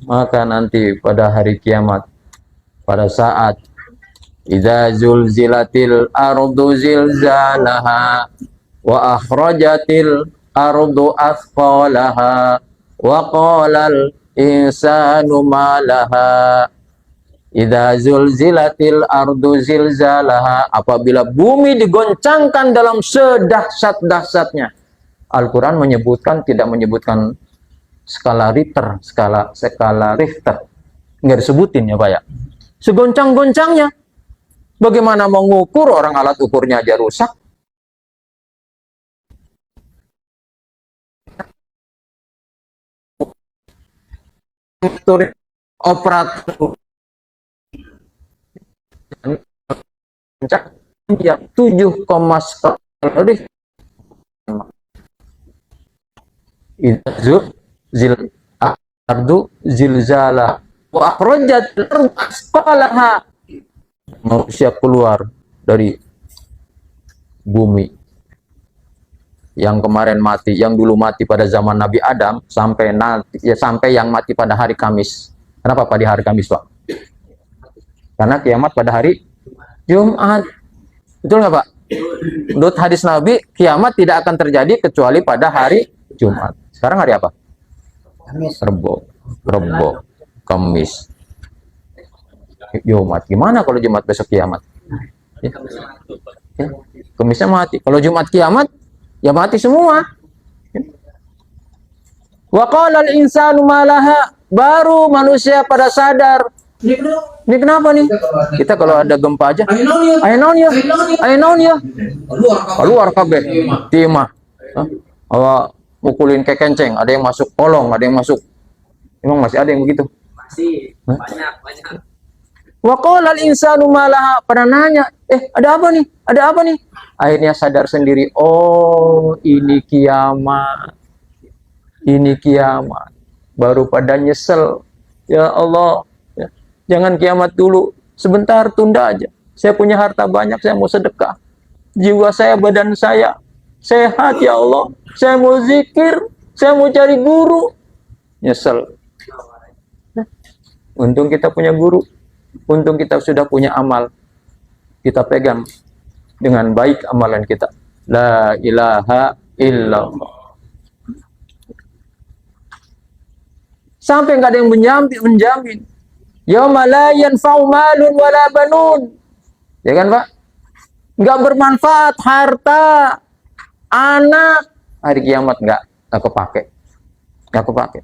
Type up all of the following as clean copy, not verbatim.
Maka nanti pada hari kiamat, pada saat idza zulzilatil ardu zilzalaha wa akhrajatil ardu athqalaha wa qalal insanu ma laha. Idza zulzilatil ardu zilzalaha, apabila bumi digoncangkan dalam sedahsyat-dahsyatnya. Al-Quran menyebutkan, tidak menyebutkan skala Richter, skala Richter. Nggak disebutin ya Pak ya. Segoncang-goncangnya. Bagaimana mengukur, orang alat ukurnya aja rusak. Operator yang 7, sekali itu zil ardu zilzala wa akhrajat asqalaha, manusia keluar dari bumi yang kemarin mati, yang dulu mati pada zaman Nabi Adam sampai nanti ya, sampai yang mati pada hari Kamis. Kenapa pada hari Kamis, Pak? Karena kiamat pada hari Jumat. Betul nggak, Pak? Menurut hadis Nabi, kiamat tidak akan terjadi kecuali pada hari Jumat. Sekarang hari apa? Rebo, Kamis, Jumat. Gimana kalau Jumat besok kiamat? Ya. Ya. Kamisnya mati. Kalau Jumat kiamat, ya mati semua. Wa qala al-insanu malaha, baru manusia pada sadar. Ini kenapa nih? Kita kalau ada gempa aja, ayo ya. Keluar kabeh. Timah. Awak mukulin kayak kenceng, ada yang masuk kolong, ada yang masuk. Emang masih ada yang begitu? Masih, banyak. Wa qala al-insanu malaha, pada nanya, ada apa nih? Ada apa nih? Akhirnya sadar sendiri, oh, ini kiamat. Ini kiamat. Baru pada nyesel. Ya Allah, ya, jangan kiamat dulu. Sebentar, tunda aja. Saya punya harta banyak, saya mau sedekah. Jiwa saya, badan saya sehat, ya Allah. Saya mau zikir, saya mau cari guru. Nyesel. Untung kita punya guru. Untung kita sudah punya amal. Kita pegang dengan baik amalan kita. La ilaha illallah. Sampai nggak ada yang menjamin. Yauma la yanfa'u malun wala banun. Ya kan, Pak? Nggak bermanfaat harta, anak. Hari kiamat nggak kepake. Nggak kepake.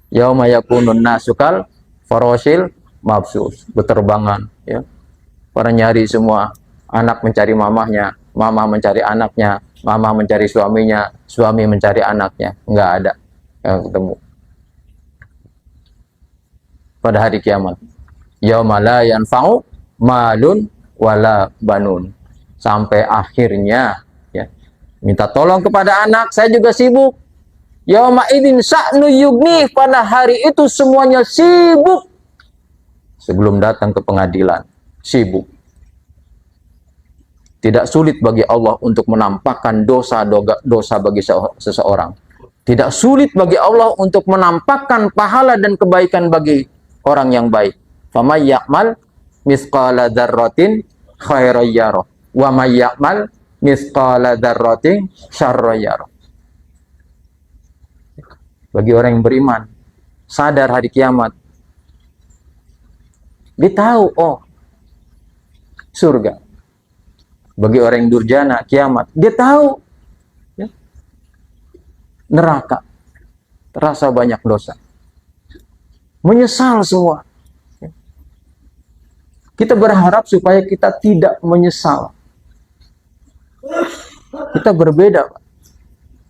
Yauma yakunun nasukal farosil mabsus. Beterbangan. Ya. Para nyari semua. Anak mencari mamahnya. Mama mencari anaknya. Mama mencari suaminya. Suami mencari anaknya. Nggak ada yang ketemu pada hari kiamat. Yauma la yanfa'u malun wala banun. Sampai akhirnya ya, minta tolong kepada anak, saya juga sibuk. Yauma idzin sa'nu yugni, pada hari itu semuanya sibuk. Sebelum datang ke pengadilan, sibuk. Tidak sulit bagi Allah untuk menampakkan dosa bagi seseorang. Tidak sulit bagi Allah untuk menampakkan pahala dan kebaikan bagi orang yang baik. Famay ya'mal mithqala dzarratin khairan yarah wa may ya'mal mithqala dzarratin syarran yarah. Bagi orang yang beriman, sadar hari kiamat, dia tahu, oh, surga. Bagi orang yang durjana, kiamat, dia tahu, ya, neraka, terasa banyak dosa, menyesal semua. Kita berharap supaya kita tidak menyesal. Kita berbeda.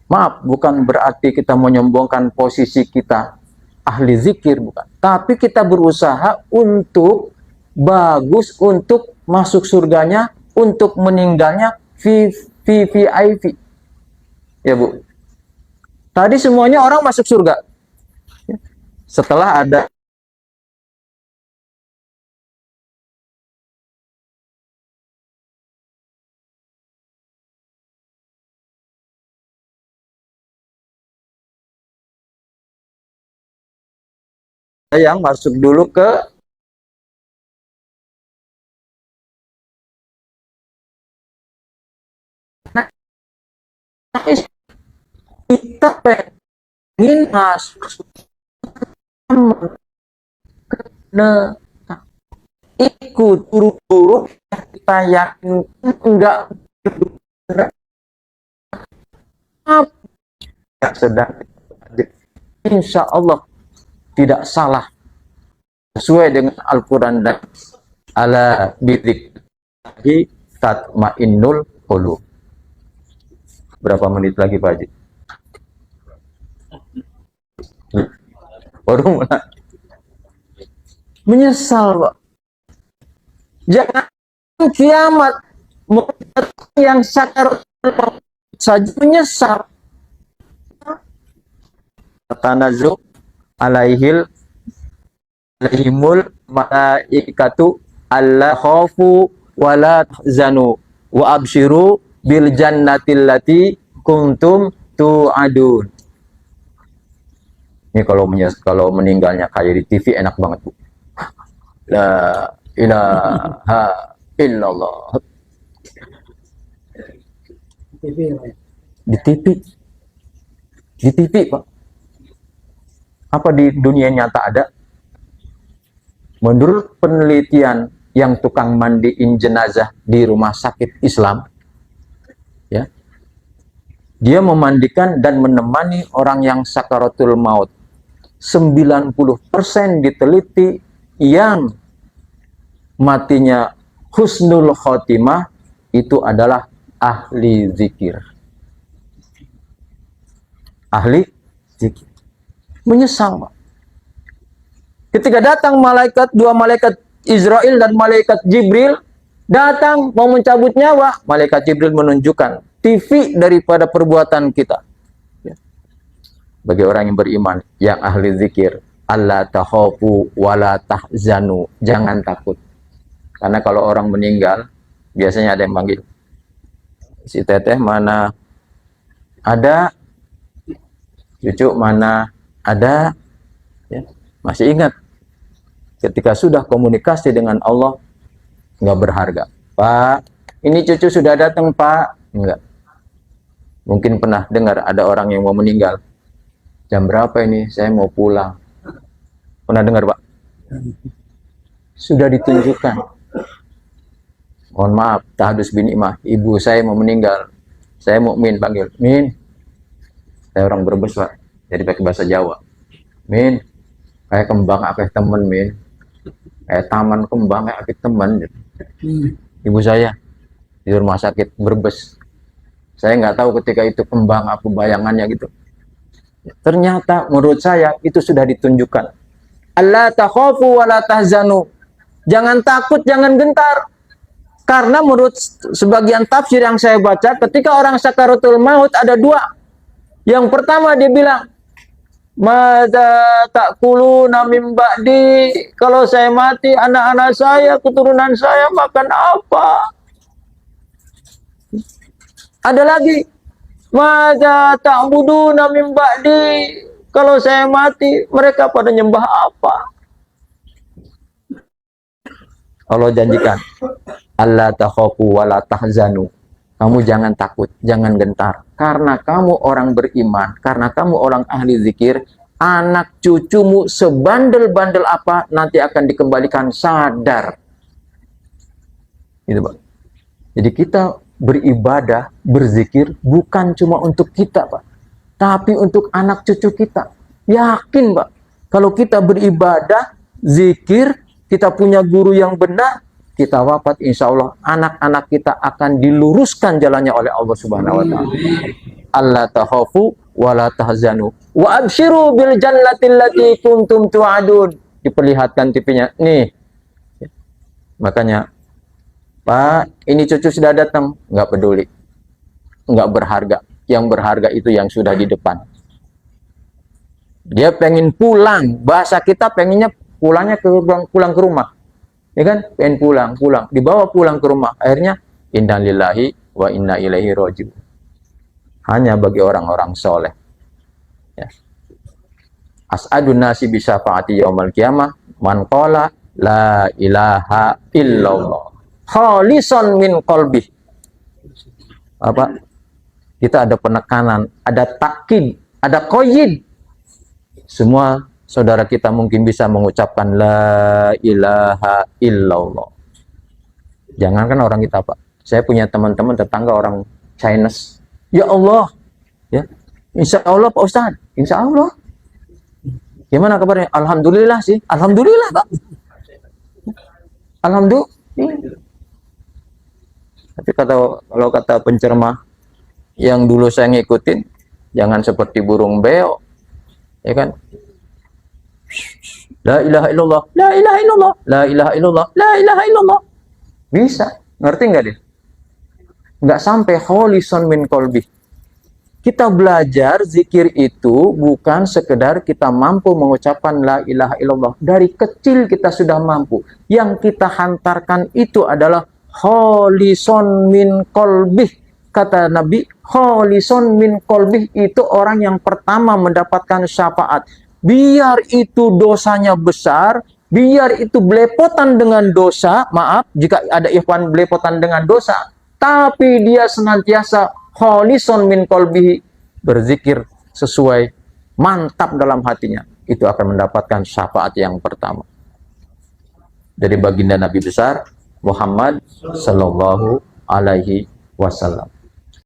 Maaf, bukan berarti kita menyombongkan posisi kita ahli zikir, bukan. Tapi kita berusaha untuk bagus, untuk masuk surganya, untuk meninggalnya VIP. Ya, Bu. Tadi semuanya orang masuk surga. Setelah ada yang masuk dulu ke kita pengen masuk nah, ikut turu-turu kita yakin enggak sedang, insya Allah tidak salah sesuai dengan Al-Quran dan ala bidzikri tatmainnul qulub. Berapa menit lagi Pak Haji? Baru mulai. Menyesal Pak. Jangan kiamat yang sakar saja menyesal. Tanazzu alaihimul malaikatu alla khafu wala tahzanu wa abshiru bil jannatil lati kuntum tu'adun. Ini kalau meninggalnya kayak di TV enak banget Bu. La ilaha illallah. Di TV. Di TV Pak. Apa di dunia nyata ada? Menurut penelitian yang tukang mandiin jenazah di rumah sakit Islam, ya, dia memandikan dan menemani orang yang sakaratul maut. 90% diteliti yang matinya husnul khotimah itu adalah ahli zikir. Ahli zikir. Menyesal Pak. Ketika datang dua malaikat Israel dan malaikat Jibril datang mau mencabut nyawa, malaikat Jibril menunjukkan TV daripada perbuatan kita. Ya. Bagi orang yang beriman, yang ahli zikir, alla takhafu wala tahzanu, jangan takut. Karena kalau orang meninggal, biasanya ada yang manggil, si teteh mana ada, cucu mana ada, ya, masih ingat ketika sudah komunikasi dengan Allah nggak berharga. Pak, ini cucu sudah datang Pak. Enggak. Mungkin pernah dengar ada orang yang mau meninggal. Jam berapa ini? Saya mau pulang. Pernah dengar Pak? Sudah ditunjukkan. Mohon maaf, tahdus bin imah, ibu saya mau meninggal. Saya mau Min, panggil Min. Saya orang Brebes Pak, jadi pakai bahasa Jawa. Min, kayak kembang akeh temen Min, kayak taman kembang kayak akeh temen. Ibu saya di rumah sakit Brebes. Saya nggak tahu ketika itu kembang apa bayangannya gitu. Ternyata menurut saya itu sudah ditunjukkan. Alla takhafu wa la tahzanu. Jangan takut, jangan gentar. Karena menurut sebagian tafsir yang saya baca, ketika orang sakaratul maut ada dua. Yang pertama dia bilang, "Madza ta'kuluna min ba'di?" Kalau saya mati, anak-anak saya, keturunan saya makan apa? Ada lagi, "Madza ta'buduna min ba'di?" Kalau saya mati, mereka pada nyembah apa? Allah janjikan, "Alla takhafu wa la tahzanu." Kamu jangan takut, jangan gentar. Karena kamu orang beriman, karena kamu orang ahli zikir, anak cucumu sebandel-bandel apa nanti akan dikembalikan sadar. Gitu Pak. Jadi kita beribadah, berzikir bukan cuma untuk kita Pak, tapi untuk anak cucu kita. Yakin Pak, kalau kita beribadah, zikir, kita punya guru yang benar, kita wafat, insya Allah anak-anak kita akan diluruskan jalannya oleh Allah Subhanahu wa Ta'ala. Alla takhafu wa la tahzanu wa abshiru bil jannati allati kuntum tu'adun. Diperlihatkan TV-nya nih. Makanya, Pak, ini cucu sudah datang, nggak peduli, nggak berharga. Yang berharga itu yang sudah di depan. Dia pengen pulang, bahasa kita pengennya pulangnya pulang ke rumah. Ya kan? Pengen pulang, dibawa pulang ke rumah. Akhirnya inna lillahi wa inna ilaihi raji'un. Hanya bagi orang-orang soleh. Ya. as'adun nasi bi syafaati yaumil qiyamah man qala la ilaha illallah khalisan min qalbi. Apa? Kita ada penekanan, ada takkid, ada qayyid. Semua saudara kita mungkin bisa mengucapkan la ilaha illallah. Jangankan orang kita, Pak. Saya punya teman-teman tetangga orang Chinese. Ya Allah. Ya. Insya Allah Pak Ustaz. Insya Allah. Gimana kabarnya? Alhamdulillah sih. Alhamdulillah, Pak. Alhamdulillah. Tapi kalau kata pencermah yang dulu saya ngikutin, jangan seperti burung beo. Ya kan? La ilaha illallah, la ilaha illallah, la ilaha illallah, la ilaha illallah. Bisa. Ngerti nggak dia? Nggak sampai kholisan min qalbi. Kita belajar zikir itu bukan sekedar kita mampu mengucapkan la ilaha illallah. Dari kecil kita sudah mampu. Yang kita hantarkan itu adalah kholisan min qalbi. Kata Nabi, kholisan min qalbi itu orang yang pertama mendapatkan syafaat. Biar itu dosanya besar, biar itu belepotan dengan dosa, maaf jika ada ikhwan belepotan dengan dosa, tapi dia senantiasa kholisan min qalbihi, berzikir sesuai mantap dalam hatinya, itu akan mendapatkan syafaat yang pertama dari baginda Nabi besar Muhammad sallallahu alaihi wasallam.